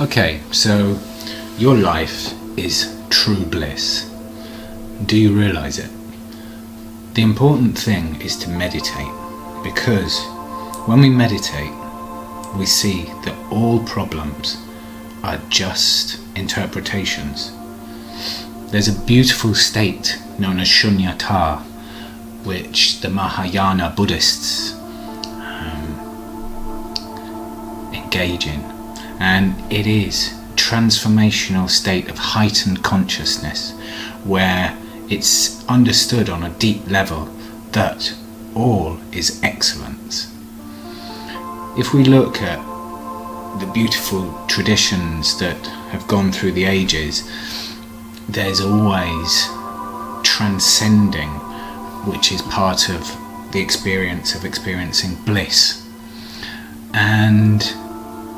Okay, so your life is true bliss. Do you realize it? The important thing is to meditate, because when we meditate, we see that all problems are just interpretations. There's a beautiful state known as shunyata, which the Mahayana Buddhists engage in, and it is a transformational state of heightened consciousness where it's understood on a deep level that all is excellence. If we look at the beautiful traditions that have gone through the ages, there's always transcending, which is part of the experience of experiencing bliss. And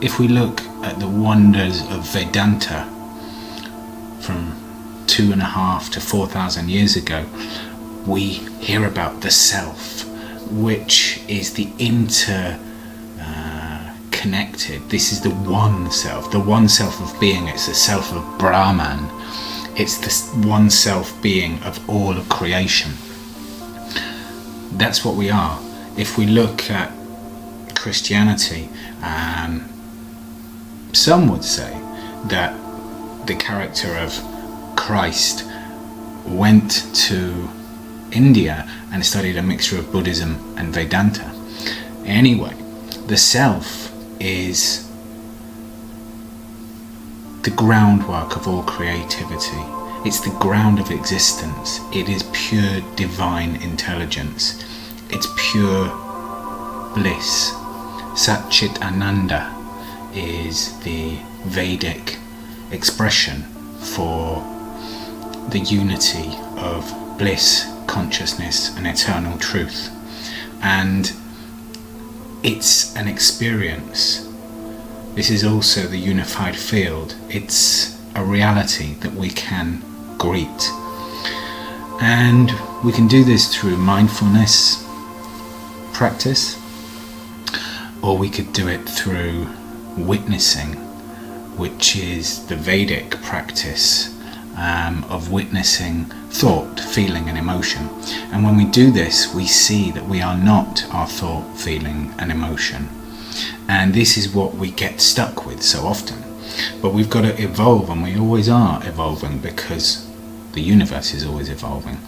if we look at the wonders of Vedanta from 2,500 to 4,000 years ago, we hear about the self, which is the interconnected. This is the one self of being. It's the self of Brahman. It's the one self being of all of creation. That's what we are. If we look at Christianity, some would say that the character of Christ went to India and studied a mixture of Buddhism and Vedanta. Anyway, the self is the groundwork of all creativity. It's the ground of existence. It is pure divine intelligence. It's pure bliss. Satchit Ananda is the Vedic expression for the unity of bliss, consciousness and eternal truth. And it's an experience. This is also the unified field. It's a reality that we can greet. And we can do this through mindfulness practice, or we could do it through witnessing, which is the Vedic practice of witnessing thought, feeling and emotion. And when we do this, we see that we are not our thought, feeling and emotion. And this is what we get stuck with so often. But we've got to evolve, and we always are evolving, because the universe is always evolving.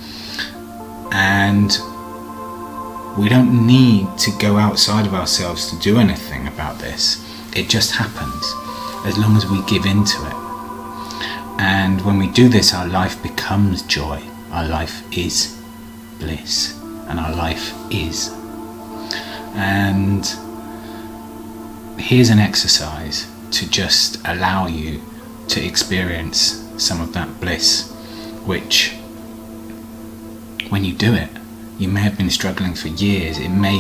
And we don't need to go outside of ourselves to do anything about this. It just happens as long as we give into it. And when we do this, our life becomes joy. Our life is bliss. And our life is. And here's an exercise to just allow you to experience some of that bliss, which, when you do it, you may have been struggling for years. It may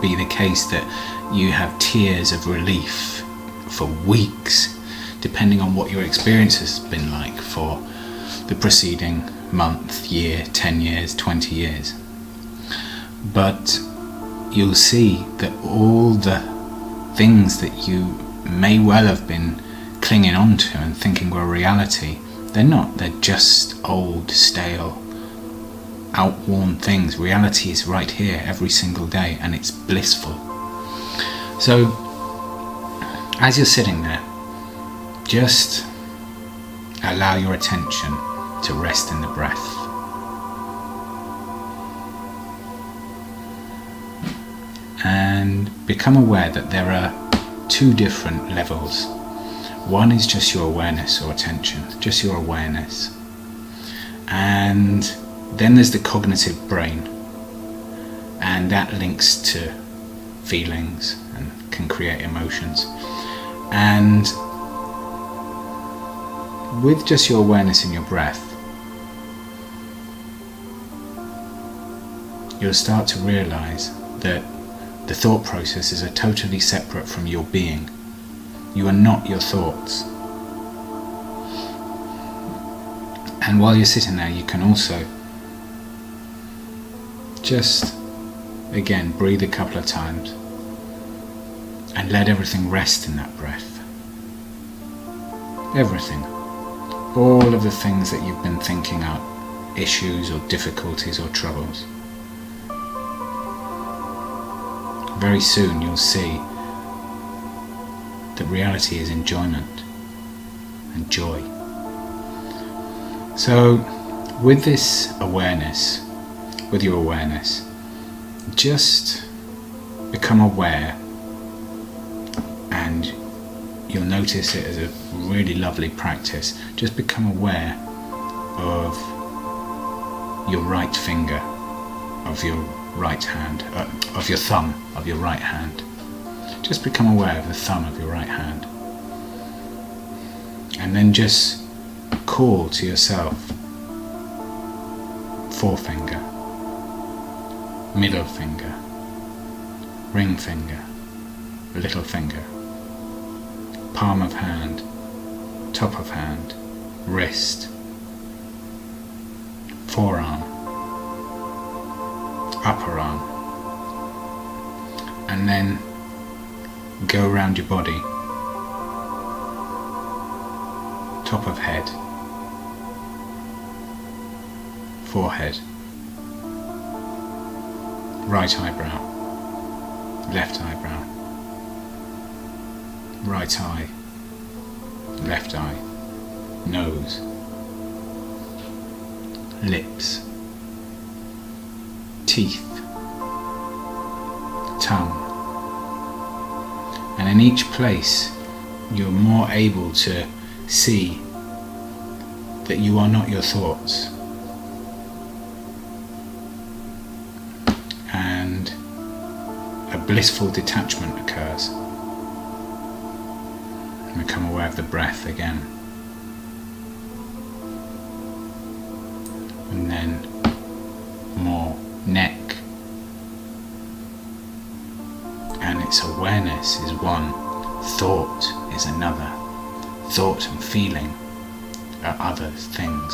be the case that you have tears of relief for weeks, depending on what your experience has been like for the preceding month, year, 10 years, 20 years. But you'll see that all the things that you may well have been clinging on to and thinking were reality, they're not. They're just old, stale, outworn things. Reality is right here every single day, and it's blissful. So as you're sitting there, just allow your attention to rest in the breath. And become aware that there are two different levels. One is just your awareness or attention, just your awareness. And then there's the cognitive brain, and that links to feelings and can create emotions. And with just your awareness in your breath, you'll start to realize that the thought processes are totally separate from your being. You are not your thoughts. And while you're sitting there, you can also just, again, breathe a couple of times. And let everything rest in that breath. Everything. All of the things that you've been thinking are issues or difficulties or troubles. Very soon you'll see that reality is enjoyment and joy. So with this awareness, with your awareness, just become aware, and you'll notice it as a really lovely practice. Just become aware of your right finger, of your right hand, of your thumb, of your right hand. Just become aware of the thumb of your right hand. And then just call to yourself: forefinger, middle finger, ring finger, little finger, palm of hand, top of hand, wrist, forearm, upper arm, and then go around your body, top of head, forehead, right eyebrow, left eyebrow, right eye, left eye, nose, lips, teeth, tongue. And in each place you're more able to see that you are not your thoughts, and a blissful detachment occurs. And become aware of the breath again, and then more neck, and its awareness is one, thought is another, thought and feeling are other things.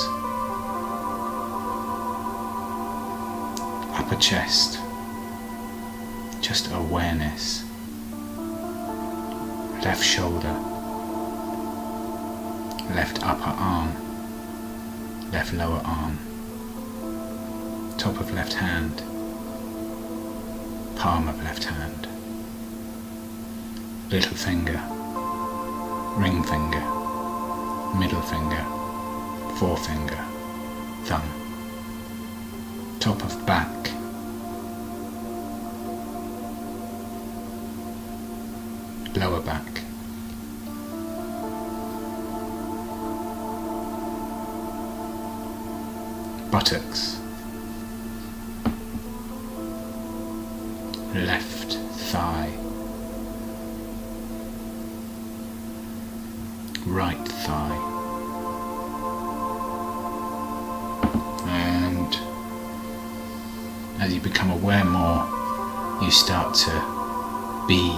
Upper chest, just awareness. Left shoulder, left upper arm, left lower arm, top of left hand, palm of left hand, little finger, ring finger, middle finger, forefinger, thumb, top of back, lower back, buttocks, left thigh, right thigh, and as you become aware more, you start to be,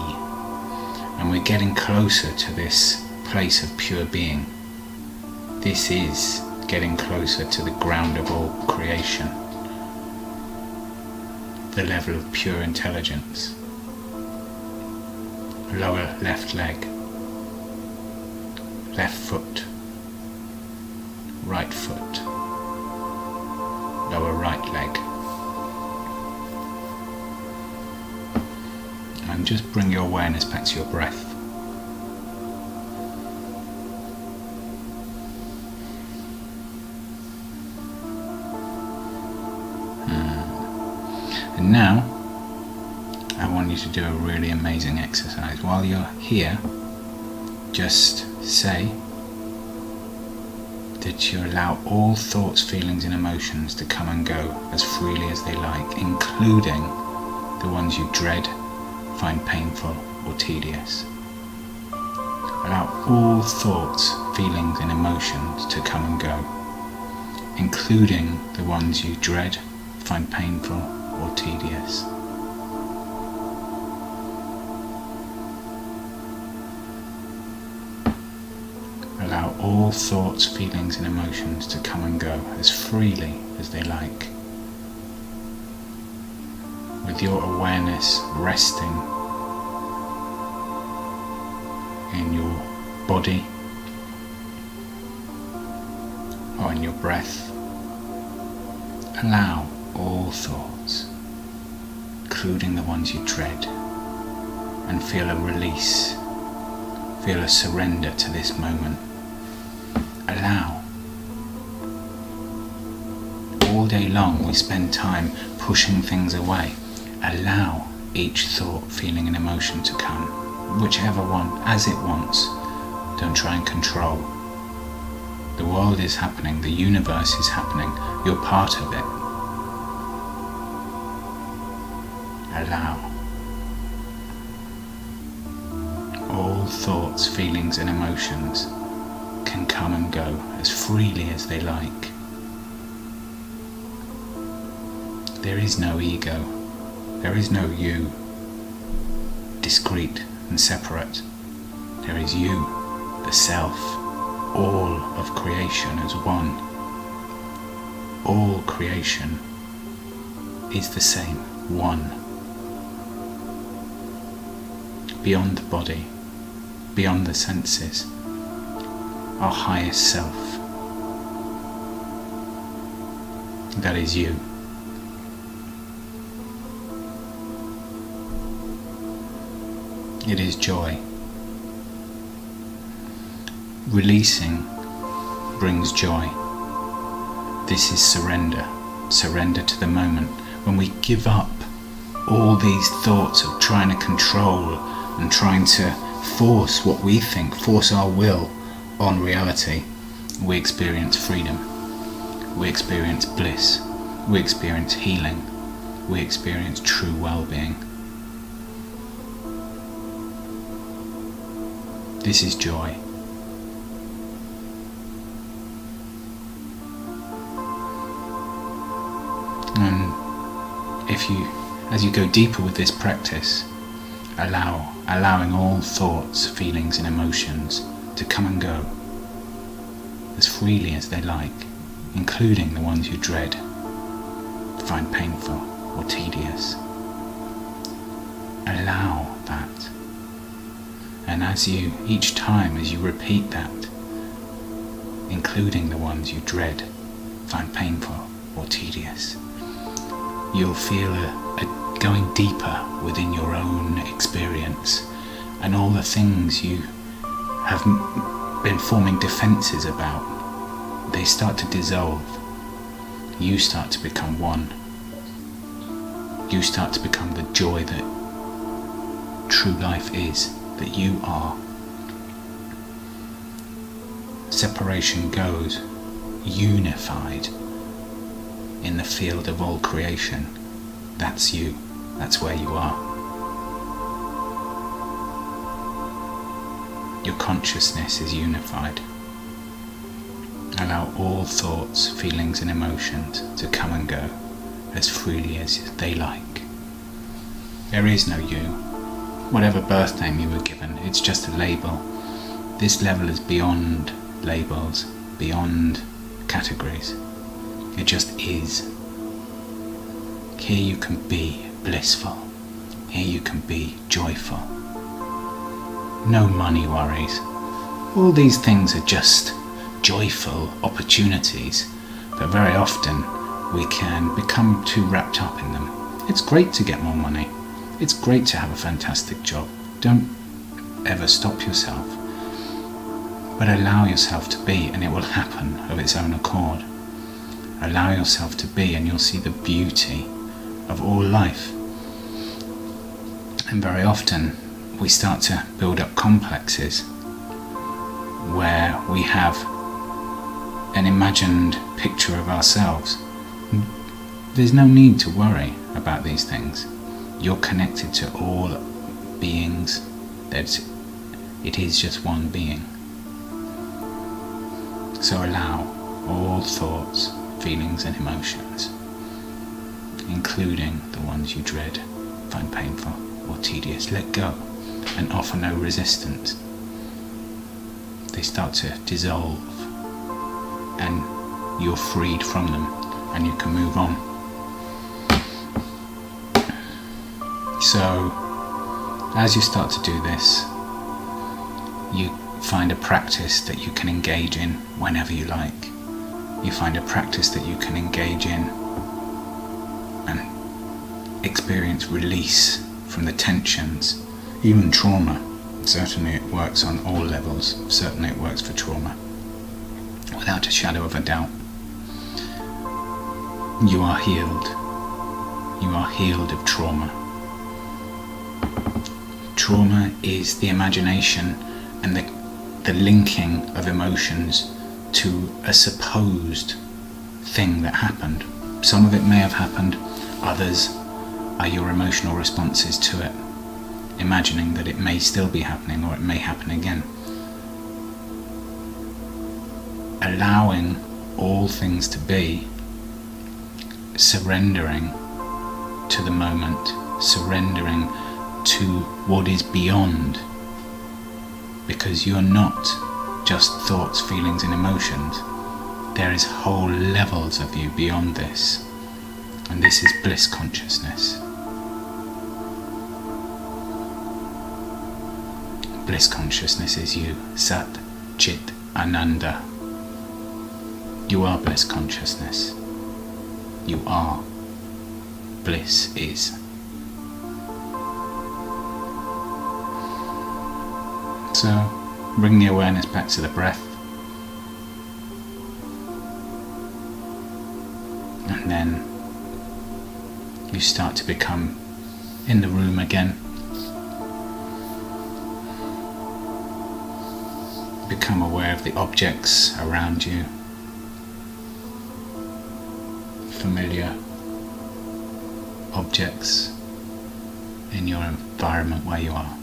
and we're getting closer to this place of pure being. This is getting closer to the ground of all creation, the level of pure intelligence. Lower left leg, left foot, right foot, lower right leg. And just bring your awareness back to your breath. And now I want you to do a really amazing exercise. While you're here, just say that you allow all thoughts, feelings and emotions to come and go as freely as they like, including the ones you dread, find painful or tedious. Allow all thoughts, feelings and emotions to come and go, including the ones you dread, find painful or tedious. Allow all thoughts, feelings and emotions to come and go as freely as they like, with your awareness resting in your body or in your breath. Allow all thoughts, including the ones you dread, and feel a release, feel a surrender to this moment. Allow. All day long we spend time pushing things away. Allow each thought, feeling and emotion to come, whichever one, as it wants. Don't try and control. The world is happening, the universe is happening, you're part of it. Allow. All thoughts, feelings and emotions can come and go as freely as they like. There is no ego, there is no you, discrete and separate. There is you, the self, all of creation as one. All creation is the same, one. Beyond the body, beyond the senses, our highest self. That is you. It is joy. Releasing brings joy. This is surrender. Surrender to the moment. When we give up all these thoughts of trying to control and trying to force what we think, force our will on reality, we experience freedom. We experience bliss. We experience healing. We experience true well-being. This is joy. And as you go deeper with this practice, allowing all thoughts, feelings and emotions to come and go as freely as they like, including the ones you dread, find painful or tedious. Allow that. And each time as you repeat that, including the ones you dread, find painful or tedious, you'll feel a going deeper within your own experience, and all the things you have been forming defenses about, they start to dissolve. You start to become one. You start to become the joy that true life is, that you are. Separation goes, unified in the field of all creation. That's you. That's where you are. Your consciousness is unified. Allow all thoughts, feelings and emotions to come and go as freely as they like. There is no you. Whatever birth name you were given, it's just a label. This level is beyond labels, beyond categories. It just is. Here you can be blissful. Here you can be joyful. No money worries. All these things are just joyful opportunities, but very often we can become too wrapped up in them. It's great to get more money. It's great to have a fantastic job. Don't ever stop yourself, but allow yourself to be, and it will happen of its own accord. Allow yourself to be, and you'll see the beauty of all life. And very often we start to build up complexes where we have an imagined picture of ourselves. There's no need to worry about these things. You're connected to all beings. It is just one being. So allow all thoughts, feelings and emotions, including the ones you dread, find painful or tedious. Let go and offer no resistance. They start to dissolve and you're freed from them and you can move on. So as you start to do this, You find a practice that you can engage in whenever you like. You find a practice that you can engage in and experience release from the tensions, even trauma. Certainly it works on all levels. Certainly it works for trauma, without a shadow of a doubt. You are healed. You are healed of trauma. Trauma is the imagination and the linking of emotions to a supposed thing that happened. Some of it may have happened, others are your emotional responses to it, imagining that it may still be happening or it may happen again. Allowing all things to be, surrendering to the moment, surrendering to what is beyond, because you're not just thoughts, feelings and emotions. There is whole levels of you beyond this, and this is bliss consciousness. Bliss consciousness is you, Sat Chit Ananda. You are bliss consciousness. You are. Bliss is. So, bring the awareness back to the breath. And then you start to become in the room again. Become aware of the objects around you. Familiar objects in your environment where you are.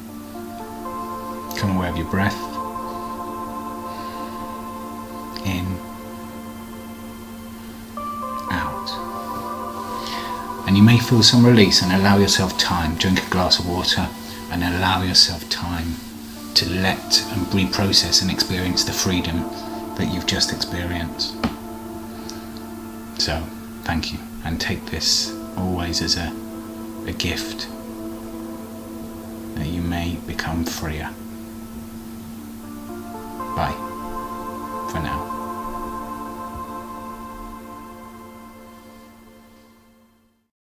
Become aware of your breath. In, out. And you may feel some release, and allow yourself time. Drink a glass of water and allow yourself time to let and reprocess and experience the freedom that you've just experienced. So, thank you, and take this always as a gift that you may become freer. Bye for now.